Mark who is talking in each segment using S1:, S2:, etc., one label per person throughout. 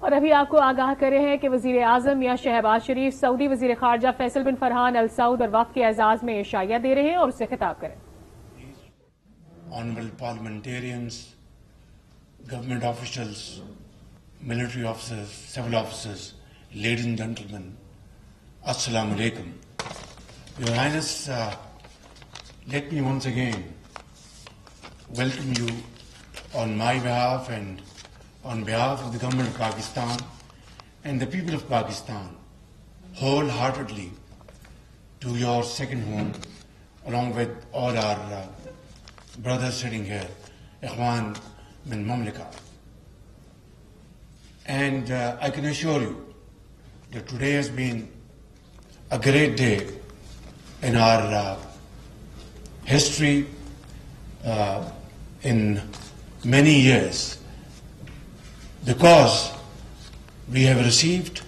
S1: और अभी आपको आगाह कर रहे हैं कि वजीर आजम मियां शहबाज शरीफ सऊदी वजीर खारजा फैसल बिन फरहान अल सऊद और वक्त के एजाज में इशाया दे रहे हैं और उससे खिताब करें।
S2: Honorable parliamentarians, government officials, military officers, civil officers, ladies and gentlemen, Assalamu alaikum. Your Highness, let me once again welcome you on my behalf and on behalf of the government of Pakistan and the people of Pakistan wholeheartedly to your second home, along with all our brothers sitting here, Ikhwan min Mamlaka. And I can assure you that today has been a great day in our history in many years, because we have received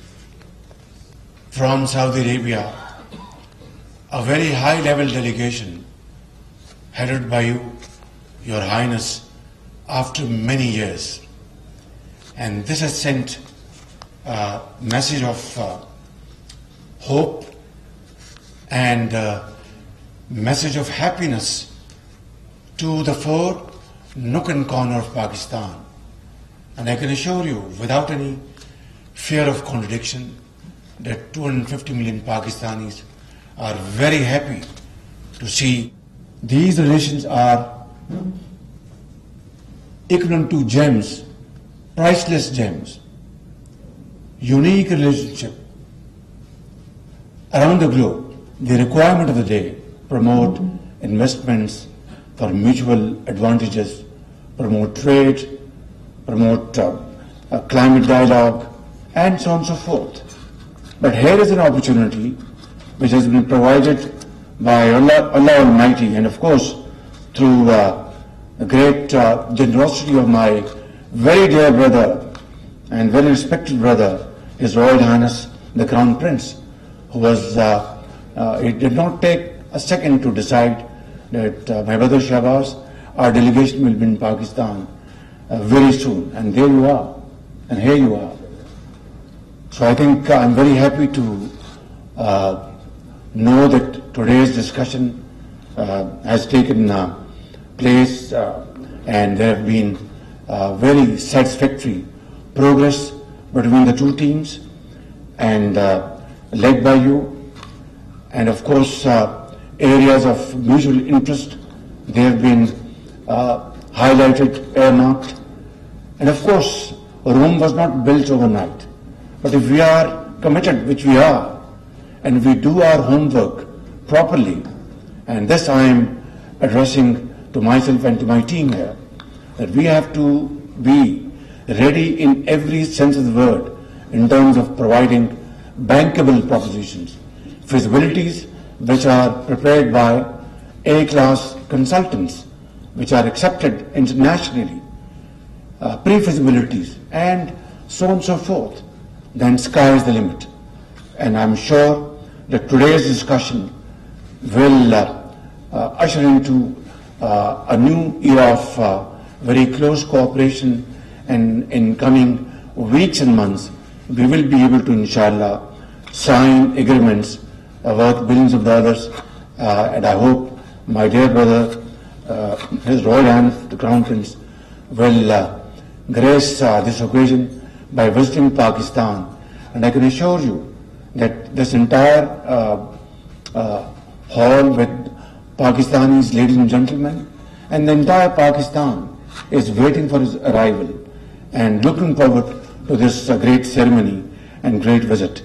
S2: from Saudi Arabia a very high-level delegation headed by you, Your Highness, after many years. And this has sent a message of hope and message of happiness to the four nook and corner of Pakistan. And I can assure you, without any fear of contradiction, that 250 million Pakistanis are very happy to see these relations are equivalent to gems, priceless gems, unique relationship. Around the globe, the requirement of the day: promote investments for mutual advantages, promote trade, promote climate dialogue, and so on and so forth. But here is an opportunity which has been provided by Allah Almighty, and of course through the great generosity of my very dear brother and very respected brother, His Royal Highness the Crown Prince, who was, it did not take a second to decide that my brother Shahbaz, our delegation will be in Pakistan very soon, and there you are, and here you are. So I think I'm very happy to know that today's discussion has taken place and there have been very satisfactory progress between the two teams and led by you, and of course areas of mutual interest, they have been highlighted, earmarked, and of course Rome was not built overnight, but if we are committed, which we are, and we do our homework properly, and this I am addressing to myself and to my team here, that we have to be ready in every sense of the word in terms of providing bankable propositions, feasibilities which are prepared by A-class consultants, which are accepted internationally, pre-feasibilities, and so on and so forth. Then sky is the limit. And I'm sure that today's discussion will usher into a new era of very close cooperation, and in coming weeks and months we will be able to, inshallah, sign agreements worth billions of dollars, and I hope my dear brother, His Royal Highness the Crown Prince, will grace this occasion by visiting Pakistan. And I can assure you that this entire hall with Pakistanis, ladies and gentlemen, and the entire Pakistan is waiting for his arrival and looking forward to this great ceremony and great visit.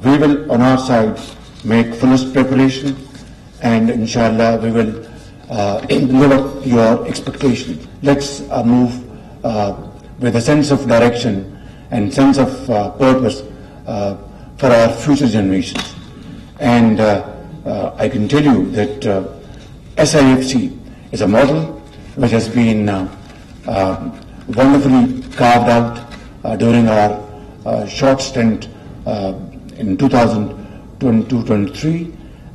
S2: We will, on our side, make fullest preparation, and inshallah we will live up to your expectations. Let's move with a sense of direction and sense of purpose for our future generations. And I can tell you that SIFC is a model which has been wonderfully carved out during our short stint in 2022-23,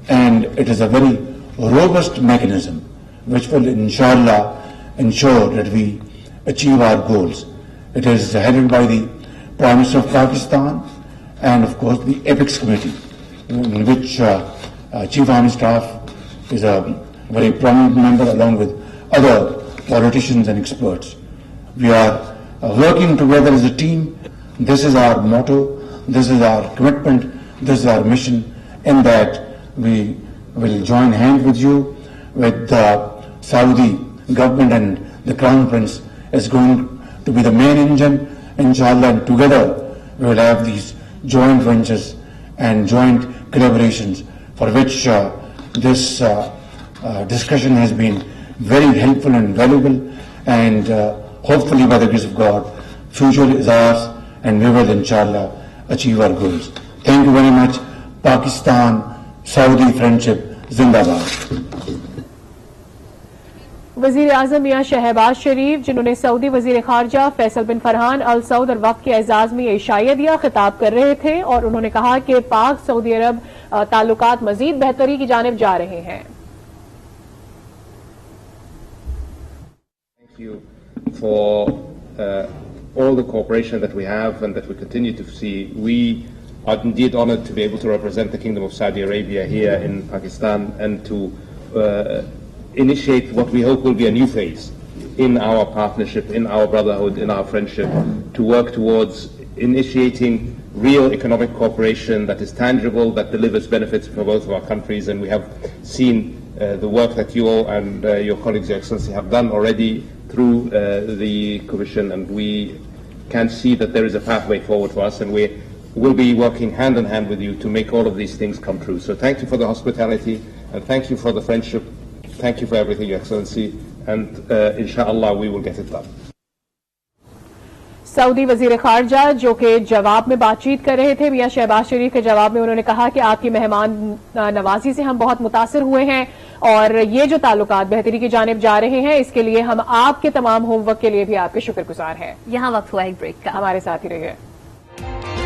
S2: and it is a very robust mechanism which will inshallah ensure that we achieve our goals. It is headed by the Prime Minister of Pakistan, and of course the Apex Committee, in which Chief Army Staff is a very prominent member along with other politicians and experts. We are working together as a team. This is our motto, this is our commitment, this is our mission, in that we will join hands with you, with the Saudi government, and the Crown Prince is going to be the main engine, inshallah, and together we will have these joint ventures and joint collaborations for which this discussion has been very helpful and valuable, and hopefully by the grace of God, future is ours and we will inshallah achieve our goals. Thank you very much. Pakistan, Saudi friendship, Zindabad.
S1: वजीर आजम मियां शहबाज शरीफ, जिन्होंने Saudi वजीर खारजा फैसल बिन फरहान अल सऊद और वक्त के एजाज में इशाया दिया, खिताब कर रहे थे और उन्होंने कहा कि पाक सऊदी अरब ताल्लुकात मजीद बेहतरी की जानिब जा रहे हैं।
S3: Thank you for all the cooperation that we have and that we continue to see. We are indeed honored to be able to represent the Kingdom of Saudi Arabia here in Pakistan and to initiate what we hope will be a new phase in our partnership, in our brotherhood, in our friendship, to work towards initiating real economic cooperation that is tangible, that delivers benefits for both of our countries. And we have seen the work that you all and your colleagues, Your Excellency, have done already through the Commission, and we can see that there is a pathway forward for us, and we will be working hand in hand with you to make all of these things come true. So thank you for the hospitality, and thank you for the friendship. Thank you for everything, Your Excellency, and inshallah we will get it done.
S1: Saudi वजीर खारजा जो कि जवाब में बातचीत कर रहे थे, मियां शहबाज शरीफ के जवाब में उन्होंने कहा कि आपकी मेहमान नवाजी से हम बहुत मुतासिर हुए हैं और ये जो ताल्लुकात बेहतरी की जानिब जा रहे हैं, इसके लिए हम आपके तमाम होमवर्क के लिए भी आपके शुक्रगुजार हैं।
S4: यहाँ वक्त हुआ एक ब्रेक का,
S1: हमारे साथ ही रहिए।